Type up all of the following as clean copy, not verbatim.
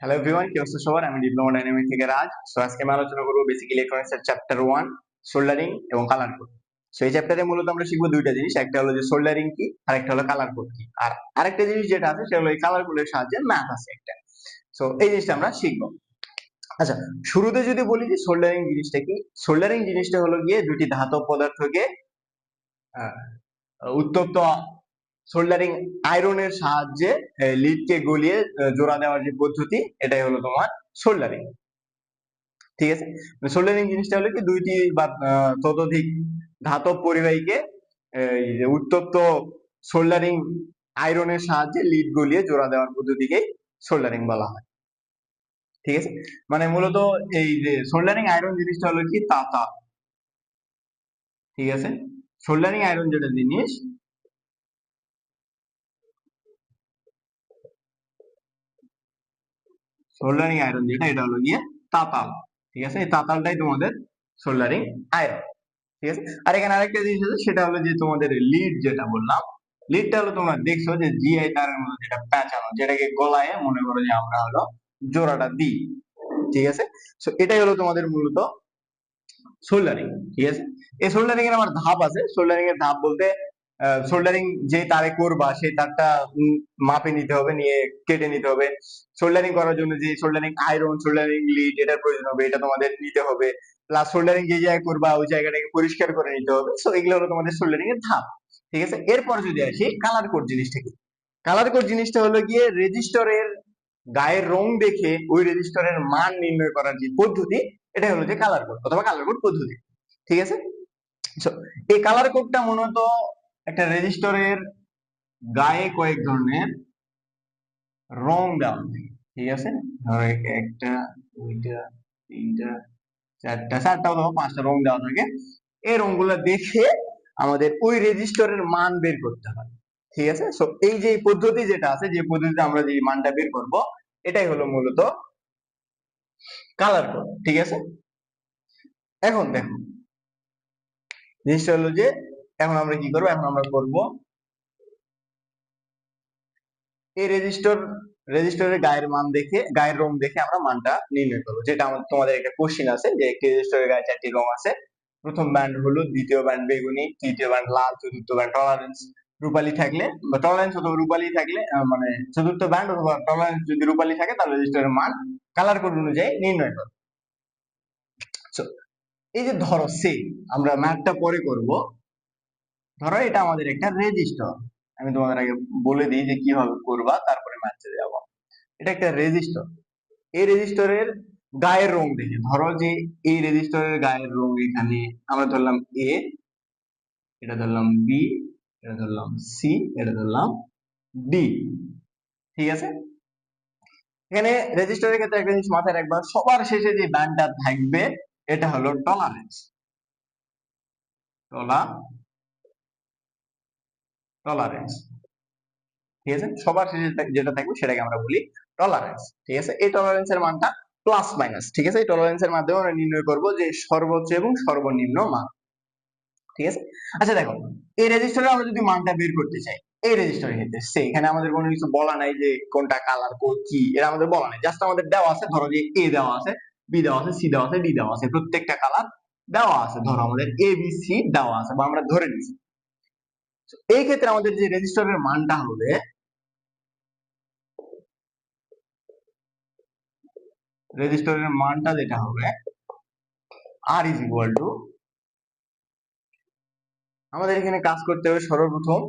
Hello everyone, কি অবস্থা সবার? আমি ডিপ্লোমা ডাইনামিক থেকে রাজ। সো আজকে আমি আলোচনা করবো বেসিক ইলেকট্রনিক্স এর চ্যাপ্টার 1 সোল্ডারিং এবং কালার কোড। সো এই চ্যাপ্টারে মূলত আমরা শিখবো দুইটা জিনিস, একটা হলো যে সোল্ডারিং কি আর একটা হলো কালার কোড কি। আর আরেকটা জিনিস যেটা আছে সেটা হলো এই কালার কোডের সাহায্যে ম্যাথ আছে একটা। সো এই জিনিসটা আমরা শিখবো। আচ্ছা, শুরুতে যদি বলি যে সোল্ডারিং জিনিসটা কি, সোল্ডারিং জিনিসটা হলো গিয়ে দুটি ধাতব পদার্থকে আহ, উত্তপ্ত সোল্ডারিং আয়রনের সাহায্যে লিডকে গলিয়ে জোড়া দেওয়ার যে পদ্ধতি, এটাই হলো তোমার সোল্ডারিং। ঠিক আছে, সোল্ডারিং জিনিসটা হলো কি দুইটি বা ততোধিক ধাতব পরিবাহীকে এই যে উত্তপ্ত সোল্ডারিং আয়রনের সাহায্যে লিড গলিয়ে জোড়া দেওয়ার পদ্ধতিকে সোল্ডারিং বলা হয়। ঠিক আছে, মানে মূলত এই যে সোল্ডারিং আয়রন জিনিসটা হলো কি তাতা। ঠিক আছে, সোল্ডারিং আয়রন যেটা জিনিস, সোল্ডারিং আয়রন যেটা, এটা হলো গিয়ে তাতাল। ঠিক আছে, এই তাতালটাই তোমাদের সোল্ডারিং আয়রন। ঠিক আছে, আর এখানে আরেকটা জিনিস আছে, সেটা হলো যে তোমাদের লিড যেটা বললাম, লিডটা হলো তোমরা দেখছো যে জিআই তারের মধ্যে যেটা প্যাঁচানো, যেটাকে গলায় মনে করো যে আমরা হলো জোড়াটা দিই। ঠিক আছে, তো এটাই হলো তোমাদের মূলত সোল্ডারিং। ঠিক আছে, এই সোল্ডারিং এর আমার ধাপ আছে। সোল্ডারিং এর ধাপ বলতে সোল্ডারিং যে তারে করবা সেই তারটা মাপে নিতে হবে, নিয়ে কেটে নিতে হবে। সোল্ডারিং করার জন্য যে সোল্ডারিং আয়রন, সোল্ডারিং লিড এটার প্রয়োজন হবে, এটা তোমাদের নিতে হবে। প্লাস সোল্ডারিং যে জায়গায় করবা ওই জায়গাটাকে পরিষ্কার করে নিতে হবে। সো এগুলো হলো তোমাদের সোল্ডারিং এর ধাপ। ঠিক আছে, এরপর যদি আসি কালার কোড জিনিসটা কি। কালার কোড জিনিসটা হলো গিয়ে রেজিস্টরের গায়ের রং দেখে ওই রেজিস্টরের মান নির্ণয় করার যে পদ্ধতি, এটা হলো যে কালার কোড অথবা কালার কোড পদ্ধতি। ঠিক আছে, So, এই কালার কোডটা মূলত একটা রেজিস্টরের গায়ে কয়েক ধরনের রং দেওয়া থাকে। ঠিক আছে, ধরো একটা, দুইটা, তিনটা, চারটা অথবা পাঁচটা রং দেওয়া থাকে। এই রংগুলো দেখে আমাদের ওই রেজিস্টরের মান বের করতে হয়। ঠিক আছে, সো এই যে পদ্ধতি যেটা আছে, যে পদ্ধতিতে আমরা যে মানটা বের করব, এটাই হলো মূলত কালার কোড। ঠিক আছে, এখন দেখো জিনিসটা হলো যে এখন আমরা কি করবো, এখন আমরা করব এই রেজিস্টরের গায়ের মান দেখে, গায়ের রং দেখে আমরা মানটা নির্ণয় করবো। যেটা আমাদের তোমাদের একটা কোশ্চিন আছে যে একটি রেজিস্টরের গায়ে চারটি রং আছে, প্রথম ব্যান্ড হলুদ, দ্বিতীয় ব্যান্ড বেগুনি, তৃতীয় ব্যান্ড লাল, চতুর্থ ব্যান্ড টলারেন্স রূপালী থাকলে বা টলারেন্স অথবা রূপালী থাকলে মানে চতুর্থ ব্যান্ড অথবা টলারেন্স যদি রূপালী থাকে তাহলে রেজিস্টরের মান কালার কোড অনুযায়ী নির্ণয় করো। So, এই যে ধরো সে আমরা ম্যাথটা পরে করব, ধরো এটা আমাদের একটা রেজিস্টর। আমি তোমাদের আগে বলে দিই যে কিভাবে করবা, তারপরে ম্যাথে যাবো। এটা একটা রেজিস্টর। এই রেজিস্টরের গায়ের রং দেখে, ধরো যে এই রেজিস্টরের গায়ের রং এখানে আমরা ধরলাম এ, এটা ধরলাম বি, এটা ধরলাম সি, এটা ধরলাম ডি। ঠিক আছে, এখানে রেজিস্টরের ক্ষেত্রে একটা জিনিস মাথায় রাখবা, সবার শেষে যে ব্যান্ডটা থাকবে এটা হলো টলারেন্স। টলারেন্স ঠিক আছে, সবার শেষে যেটা থাকবে সেটাকে আমরা বলি টলারেন্স। ঠিক আছে, এই টলারেন্সের মানটা প্লাস মাইনাস। ঠিক আছে, এই টলারেন্সের মাধ্যমে আমরা নির্ণয় করব যে সর্বোচ্চ এবং সর্বনিম্ন মান। ঠিক আছে, আচ্ছা দেখো, এই রেজিস্টারে আমরা যদি মানটা বের করতে চাই, এই রেজিস্টারের ক্ষেত্রে এখানে আমাদের কোনো কিছু বলা নাই যে কোনটা কালার কোড কি, এটা আমাদের বলা নাই। জাস্ট আমাদের দেওয়া আছে, ধরো যে এ দেওয়া আছে, বি দেওয়া আছে, সি দেওয়া আছে, ডি দেওয়া আছে, প্রত্যেকটা কালার দেওয়া আছে। ধরো আমাদের এ বি সি দেওয়া আছে বা আমরা ধরে নিচ্ছি। এই ক্ষেত্রে আমাদের যে রেজিস্টারের মানটা হবে, রেজিস্টারের মানটা যেটা হবে আর ইজ ইকুয়াল টু, আমাদের এখানে কাজ করতে হবে সর্বপ্রথম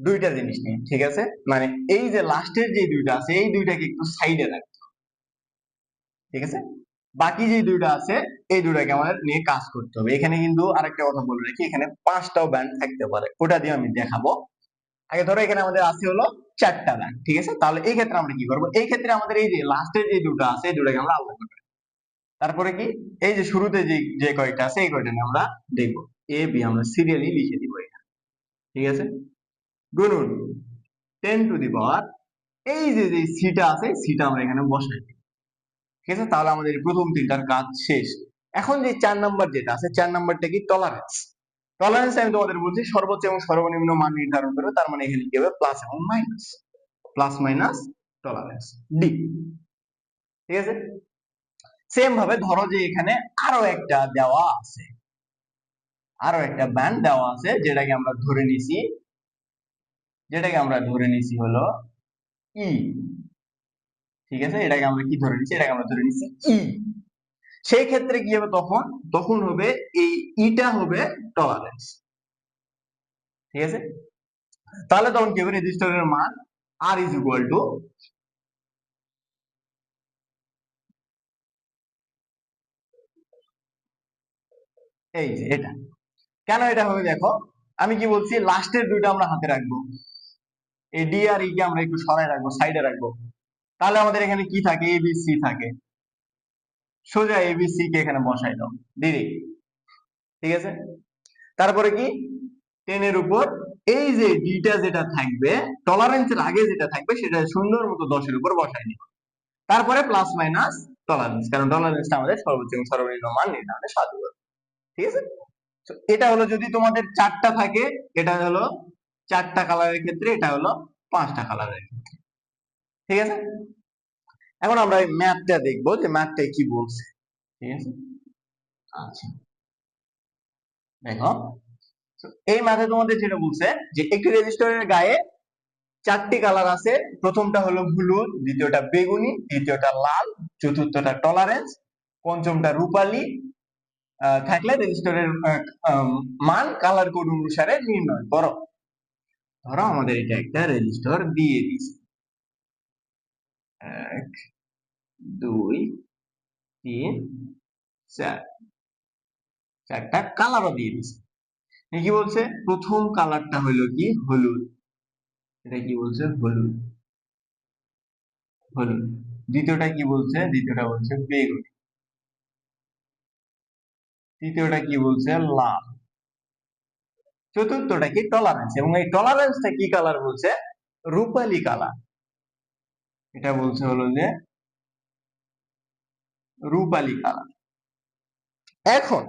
দুইটা জিনিস নিয়ে। ঠিক আছে, মানে এই যে লাস্টের যে দুইটা আছে এই দুইটাকে একটু সাইডে রাখতে হবে। ঠিক আছে, বাকি যে দুইটা আছে এই দুইটাকে আমাদের নিয়ে কাজ করতে হবে। এখানে কিন্তু আরেকটা কথা বলে রাখি, এখানে পাঁচটাও ব্যান্ড থাকতে পারে, ওটা দিয়ে আমি দেখাবো। আগে ধরো এখানে আমাদের আছে হলো চারটা ব্যান্ড। ঠিক আছে, তাহলে এই ক্ষেত্রে আমরা কি করবো, এই ক্ষেত্রে আমাদের এই যে লাস্টের যে দুটো আছে এই দুটাকে আমরা আলাদা করবো। তারপরে কি, এই যে শুরুতে যে যে কয়টা আছে এই কয়টা নিয়ে আমরা দেখবো। এ বি আমরা সিরিয়ালি লিখে দিব এখানে। ঠিক আছে, গুনুন 10 টু দি পাওয়ার, এই যে যে সিটা আছে সিটা আমরা এখানে বসাই দিই। ঠিক আছে, তাহলে আমাদের প্রথম তিনটার কাজ শেষ। এখন যে 4 নাম্বার যেটা আছে, 4 নাম্বারটা কি টলারেন্স। টলারেন্স আমি তোমাদের বলছি সর্বোচ্চ এবং সর্বনিম্ন মান নির্ধারণ করে, তার মানে এখানে কি হবে প্লাস এবং minus, plus minus tolerance D. ঠিক আছে, সেম ভাবে ধরো যে এখানে আরো একটা দেওয়া আছে, আরো একটা ব্যান্ড দেওয়া আছে, যেটাকে আমরা ধরে নিছি হলো ই। ঠিক আছে, এটাকে আমরা কি ধরে নিছি, এটাকে আমরা ধরে নিছি ই। সেই ক্ষেত্রে কি হবে, তখন তখন হবে এই ইটা হবে টলারেন্স। ঠিক আছে, তাহলে তখন কি হবে, রেজিস্টরের মান আর ইজ ইকুয়াল টু এই যে এটা। কেন এটা হবে দেখো, আমি কি বলছি, লাস্টের দুইটা আমরা হাতে রাখবো, এই ডি আর ই কে আমরা একটু সরাই রাখবো, সাইডে রাখবো। তাহলে আমাদের এখানে কি থাকে, এ বি সি থাকে, সোজা এ বি সি কে এখানে বসাই দাও ডিরেক্ট। ঠিক আছে, তারপরে কি, 10 এর উপর এই যে ডিটা যেটা থাকবে, টলারেন্সের আগে যেটা থাকবে সেটা সুন্দর মতো 10 এর উপর বসাই নিব। তারপরে প্লাস মাইনাস টলারেন্স, কারণ টলারেন্সটা আমাদের সর্বোচ্চ এবং সর্বনিম্ন মান নির্ধারণে সাহায্য করে। ঠিক আছে, এটা হলো যদি তোমাদের 4টা থাকে, এটা হলো 4টা কালারের ক্ষেত্রে, এটা হলো 5টা কালারের ক্ষেত্রে। ঠিক আছে, এখন আমরা এই ম্যাথটা দেখবো যে ম্যাথটা কি বলছে। ঠিক আছে, আচ্ছা দেখো, এই ম্যাথে তোমাদের যেটা বলছে যে একটি রেজিস্টারের গায়ে 4টি কালার আছে, প্রথমটা হলো হলুদ, দ্বিতীয়টা বেগুনি, তৃতীয়টা লাল, চতুর্থটা টলারেন্স, পঞ্চমটা রূপালী থাকলে রেজিস্টারের মান কালার কোড অনুসারে নির্ণয় করো। ধরো আমাদের এটা একটা রেজিস্টার দিয়ে দিছে, 1 2 3 4, 4টা কালারও দিয়ে দিছে। কি বলছে, প্রথম কালারটা হলো কি হলুদ, এটা কি বলছে হলুদ, হলুদ। দ্বিতীয়টা কি বলছে, দ্বিতীয়টা বলছে বেগুনি, তৃতীয়টা কি বলছে লাল, চতুর্থটা কি টলারেন্স, এবং এই টলারেন্সটা কি কালার বলছে, রূপালী কালার। এটা বলছে হলো যে রূপালী কালার। এখন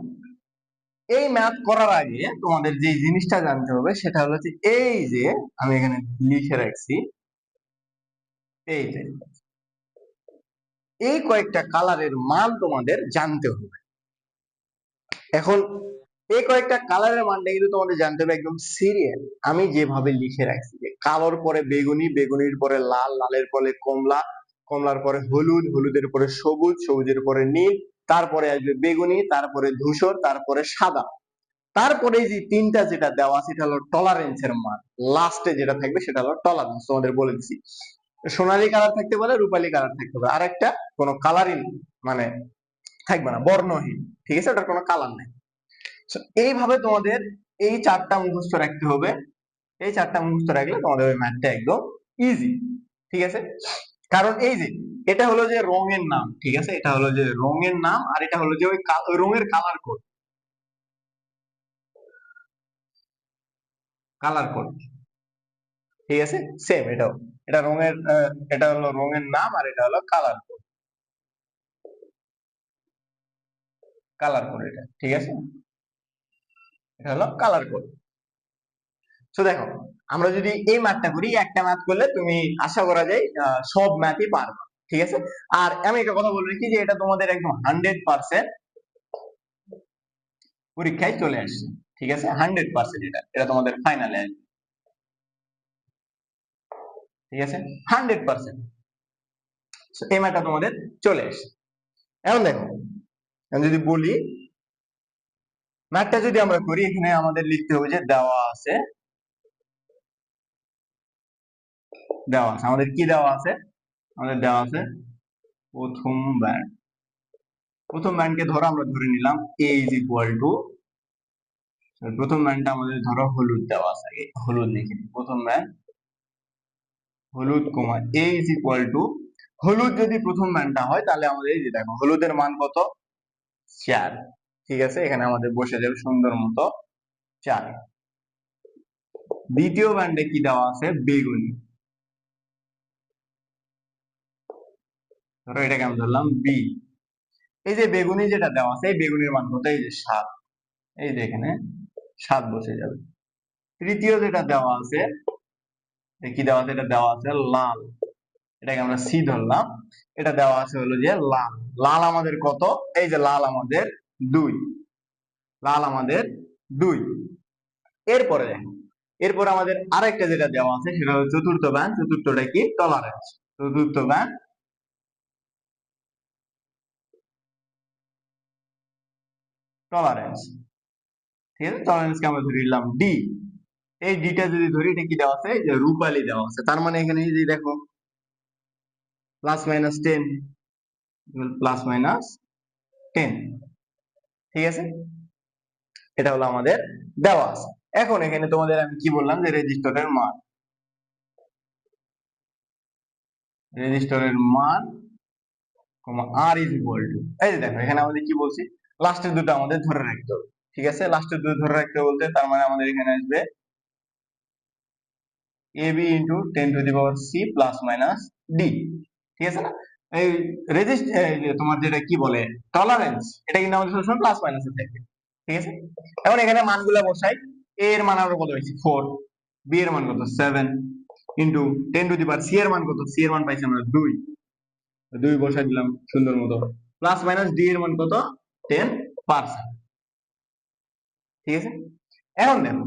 এই ম্যাথ করার আগে তোমাদের যে জিনিসটা জানতে হবে সেটা হলো যে এই যে আমি এখানে লিখে রাখছি, এই যে এই কয়েকটা কালারের মান তোমাদের জানতে হবে। এখন এই কয়েকটা কালারের মানটা কিন্তু তোমাদের জানতে হবে একদম সিরিয়াল। আমি যেভাবে লিখে রাখছি যে কালোর পরে বেগুনি, বেগুনির পরে লাল, লালের পরে কমলা, কমলার পরে হলুদ, হলুদের পরে সবুজ, সবুজের পরে নীল, তারপরে আসবে বেগুনি, তারপরে ধূসর, তারপরে সাদা, তারপরে এই যে তিনটা যেটা দেওয়া সেটা হলো টলারেন্সের মান, লাস্টে যেটা থাকবে সেটা হলো টলারেন্স। তোমাদের বলে দিচ্ছি, সোনালী কালার থাকতে পারে, রূপালী কালার থাকতে পারে, আর একটা কোনো কালারই মানে থাকবে না, বর্ণহীন। ঠিক আছে, ওটার কোনো কালার নাই। এইভাবে তোমাদের এই 4টা মুখস্থ রাখতে হবে। এই 4টা মুখস্থ রাখলে তোমাদের ওই ম্যাথটা একদম ইজি। ঠিক আছে, কারণ এই যে এটা হলো যে রঙের নাম, ঠিক আছে, এটা হলো যে রঙের নাম, আর এটা হলো যে ওই রঙের কালার কোড, কালার কোড। ঠিক আছে, সেম এটাও, এটা রঙের এটা হলো রঙের নাম, আর এটা হলো কালার কোড, কালার কোড এটা। ঠিক আছে, এটা হলো কালার কোড। তো দেখো, আমরা যদি এই ম্যাথটা করি, একটা ম্যাথ করলে তুমি আশা করা যায় সব ম্যাথই পারবে। ঠিক আছে, আর আমি একটা কথা বলে রাখি যে এটা তোমাদের একদম 100% পরীক্ষায় চলে আসছে। ঠিক আছে, 100% এটা এটা তোমাদের ফাইনালে আসবে। ঠিক আছে, 100% এই ম্যাথটা তোমাদের চলে আসছে। এখন দেখো, আমি যদি বলি ম্যাথটা যদি আমরা করি, এখানে আমাদের লিখতে হবে যে দেওয়া আছে, দেওয়া আছে আমাদের কি দেওয়া আছে, আমাদের দেওয়া আছে প্রথম ব্যান্ড, প্রথম ব্যান্ডকে ধরো আমরা ধরে নিলাম এ ইজ ইকুয়াল টু, প্রথম ব্যান্ডটা আমাদের ধরো হলুদ দেওয়া আছে, আগে হলুদ লিখে নিই, প্রথম ব্যান্ড হলুদ কমা এ ইজ ইকুয়াল টু, হলুদ যদি প্রথম ব্যান্ডটা হয় তাহলে আমাদের এই যে দেখো হলুদের মান কত, 4। ঠিক আছে, এখানে আমাদের বসে যাবে সুন্দর মতো 4। দ্বিতীয় ব্যান্ডে কি দেওয়া আছে, বেগুনি, ধরো এটাকে আমি ধরলাম বি। এই যে বেগুনি যেটা দেওয়া আছে, এই বেগুনির মান কত, এই যে 7, এই যে এখানে 7 বসে যাবে। তৃতীয় যেটা দেওয়া আছে, কি দেওয়া আছে, এটা দেওয়া আছে লাল, এটাকে আমরা সি ধরলাম। এটা দেওয়া আছে হলো যে লাল। লাল আমাদের কত? এই যে লাল আমাদের 2, লাল আমাদের 2। এরপরে দেখো, এরপর আমাদের আরেকটা যেটা দেওয়া আছে সেটা হলো চতুর্থ ব্যান্ড। চতুর্থটা কি? টলারেন্স। চতুর্থ ব্যান্ড টলারেন্স। ঠিক আছে, টলারেন্সকে আমরা ধরে নিলাম ডি। এই ডিটা যদি ধরি, এটা কি দেওয়া আছে? যে রূপালি দেওয়া আছে। তার মানে এখানে এই যে দেখো +-10, +-10। ঠিক আছে, এটা হলো আমাদের দেওয়া আছে। এখন এখানে তোমাদের আমি কি বললাম যে রেজিস্টরের মান, রেজিস্টরের মান আর ইজ ইকুয়াল টু, এই যে দেখো এখানে আমাদের কি বলছি, লাস্টের দুটো আমাদের ধরে রাখতে হবে। ঠিক আছে, লাস্টের দুটো ধরে রাখতে বলতে তার মানে আমাদের এখানে আসবে ab ইন্টু 10⁻c +-d। ঠিক আছে না? এই তোমার যেটা কি বলে টলারেন্স, এটা কিন্তু আমাদের সবসময় প্লাস মাইনাসে থাকবে। ঠিক আছে, এখন এখানে মানগুলা বসাই। a এর মান আমরা কত পাইছি? 4। b এর মান কত? 7 ইন্টু 10⁻c এর মান কত? c এর মান পাইছি আমরা 2। 2 বসাই দিলাম সুন্দর মতো। +-d এর মান কত? 10%। ঠিক আছে, এখন দেখো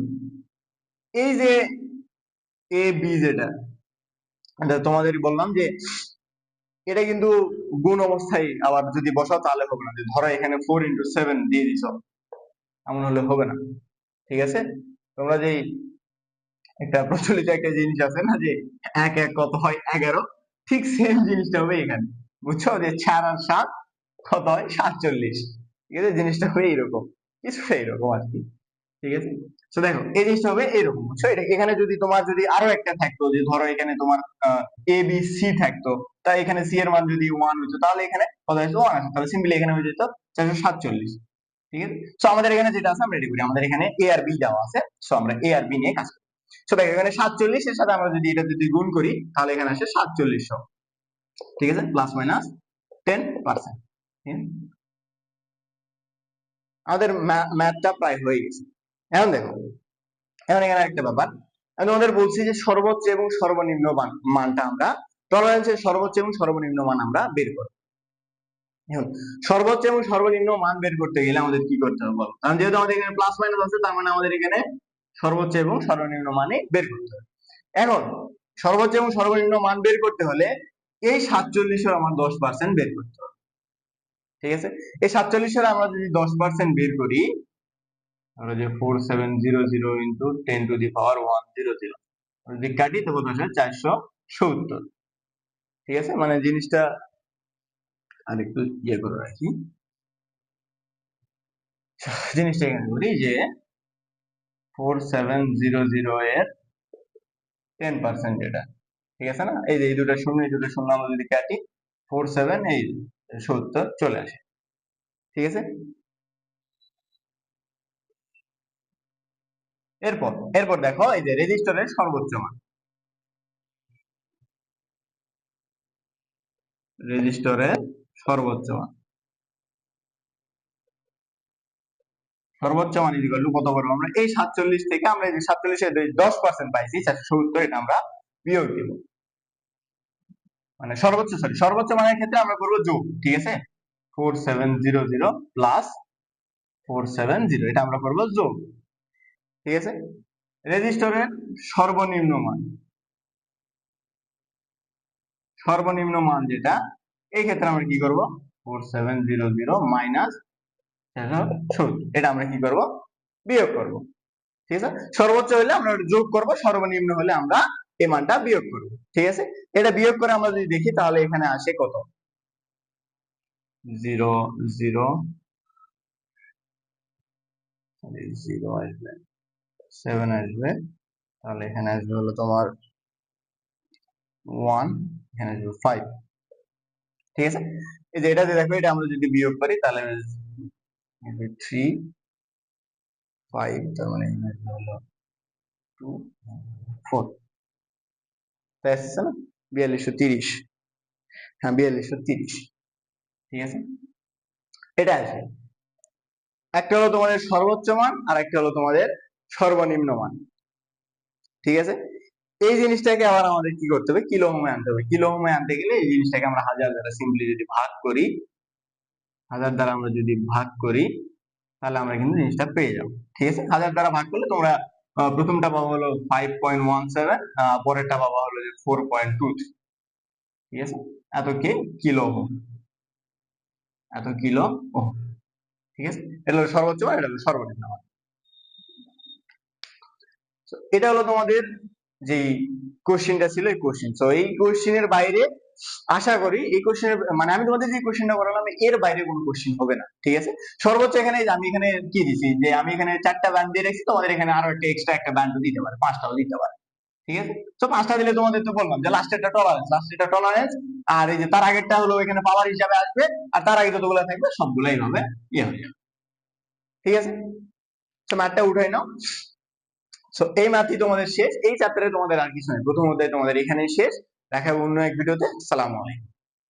এই যে a b যেটা, তোমাদের বললাম যে এটা কিন্তু গুণ অবস্থায় আবার যদি বসাও তাহলে হবে না। যে ধরো এখানে 4 × 7 দিয়ে দিছো, এমন হলে হবে না। ঠিক আছে, তোমরা যে একটা প্রচলিত একটা জিনিস আছে না যে 1 1 কত হয়? 11, ঠিক সেম জিনিসটা হবে এখানে। বুঝছো যে 4 আর 7 কত হয়? 47। ঠিক আছে, জিনিসটা হবে এইরকম, কিছুটা এইরকম আর কি। ঠিক আছে, তো দেখো এই জিনিসটা হবে এইরকম। বুঝছো, এটা এখানে যদি তোমার যদি আরো একটা থাকতো, যে ধরো এখানে তোমার এ বি সি থাকতো, তাই এখানে সি এর মান যদি 1 হতো তাহলে এখানে কত আসতো? 1 আসতো। তাহলে সিম্পলি এখানে হয়ে যেত 447। ঠিক আছে, তো আমাদের এখানে যেটা আছে আমরা রেডি করি। আমাদের এখানে এ আর বি দেওয়া আছে, সো আমরা এ আর বি নিয়ে কাজ করি। সো দেখো এখানে 47 এর সাথে আমরা যদি এটা যদি গুণ করি তাহলে এখানে আসে 4700। ঠিক আছে, +-10%। আমাদের ম্যাথটা প্রায় হয়ে গেছে। এখন দেখো, এখন এখানে একটা ব্যাপার আমি তোমাদের বলছি যে সর্বোচ্চ এবং সর্বনিম্ন মানটা আমরা, টলারেন্সের সর্বোচ্চ এবং সর্বনিম্ন মান আমরা বের করব। এখন সর্বোচ্চ এবং সর্বনিম্ন মান বের করতে গেলে আমাদের কি করতে হবে বলো? কারণ যেহেতু আমাদের এখানে প্লাস মাইনাস আছে, তার মানে আমাদের এখানে সর্বোচ্চ এবং সর্বনিম্ন মানে বের করতে হবে। এখন সর্বোচ্চ এবং সর্বনিম্ন মান বের করতে হলে এই 47-এর আমার 10% বের করতে হবে। ঠিক আছে, এই 47-এর আমরা যদি 10% বের করি, আমরা যে 4700 ইন্টু 10⁻100 যদি কাটি তবে কত আসে? 470। ঠিক আছে, মানে জিনিসটা আরেকটু ইয়ে করে রাখি। জিনিসটা এখানে করি যে 4700 এর 10% যেটা, ঠিক আছে না? এই যে এই দুটো শূন্য, এই দুটো শূন্য আমরা যদি কাটি, 47 এই 70 চলে আসে। ঠিক আছে, এরপর এরপর দেখো এই যে রেজিস্টরের সর্বোচ্চ মান, রেজিস্টরের সর্বোচ্চ মান, সর্বোচ্চ মান ইকুয়াল টু কত করবো আমরা? এই 47 থেকে আমরা এই যে 47 এর 10% পাইছি 470, এটা আমরা বিয়োগ দিব। মানে সর্বোচ্চ মানের ক্ষেত্রে আমরা করবো যোগ। ঠিক আছে, 4700 প্লাস 470, এটা আমরা করবো যোগ। ঠিক আছে, রেজিস্টরের সর্বনিম্ন মান, সর্বনিম্ন মান যেটা, এই ক্ষেত্রে আমরা কি করব? 4700 মাইনাস 470, এটা আমরা কি করব? বিয়োগ করব। ঠিক আছে, সর্বোচ্চ হলে আমরা যোগ করব, সর্বনিম্ন হলে আমরা এই মানটা বিয়োগ করব। ঠিক আছে, এটা বিয়োগ করে আমরা যদি দেখি তাহলে এখানে আসে কত? 0 0 0 আসবে, 7 আসবে, তাহলে এখানে আসবে হলো তোমার 1, এখানে আসবে 5। ঠিক আছে, এই যে এটা যে দেখো, এটা আমরা যদি বিয়োগ করি তাহলে 3 5, তার মানে এখানে আসবে হলো 2 4, তাই আসছে না? 4230। হ্যাঁ, 4230। ঠিক আছে, এটা আসে। একটা হলো তোমাদের সর্বোচ্চ মান আর একটা হলো তোমাদের সর্বনিম্ন মান। ঠিক আছে, এই জিনিসটাকে আবার আমাদের কি করতে হবে, কিলো ওহমে আনতে হবে। কিলো ওহমে আনতে গেলে এই জিনিসটাকে আমরা 1000 দ্বারা সিম্পলি যদি ভাগ করি, 1000 দ্বারা আমরা যদি ভাগ করি, তাহলে আমরা কিন্তু জিনিসটা পেয়ে যাবো। ঠিক আছে, 1000 দ্বারা ভাগ করলে তোমরা প্রথমটা পাবো হলো 5.17, পরেরটা পাবো হলো যে 4.23। ঠিক আছে, এত কি কিলো ওহম, এত কিলো ওহম। ঠিক আছে, এটা হলো সর্বোচ্চ মান, এটা হলো সর্বনিম্ন মান। এটা হলো তোমাদের যে কোশ্চেনটা ছিল, এই কোশ্চেন। তো এই কোশ্চেনের বাইরে আশা করি, এই কোশ্চেনের মানে আমি তোমাদের যে কোশ্চেনটা করালাম এর বাইরে কোনো কোশ্চেন হবে না। ঠিক আছে, সর্বোচ্চ এখানে আমি এখানে কি দিছি, যে আমি এখানে 4টা ব্যান্ড দিয়ে রেখেছি, তোমাদের এখানে আরো একটা এক্সট্রা একটা ব্যান্ড দিতে পারে, 5টাও দিতে পারে। ঠিক আছে, তো 5টা দিলে তোমাদের তো বললাম যে লাস্টেরটা টলারেন্স, লাস্টেরটা টলারেন্স, আর এই যে তার আগেরটা হলো এখানে পাওয়ার হিসাবে আসবে, আর তার আগে যতগুলো থাকবে সবগুলাই হবে ইয়ে হয়ে যাবে। ঠিক আছে, তো ম্যাথটা উঠাই নাও। সো এই ম্যাথই তোমাদের শেষ, এই চ্যাপ্টারে তোমাদের আর কিছু নেই, প্রথম অধ্যায় তোমাদের এখানেই শেষ। দেখা হবে অন্য এক ভিডিওতে। আসসালামু আলাইকুম।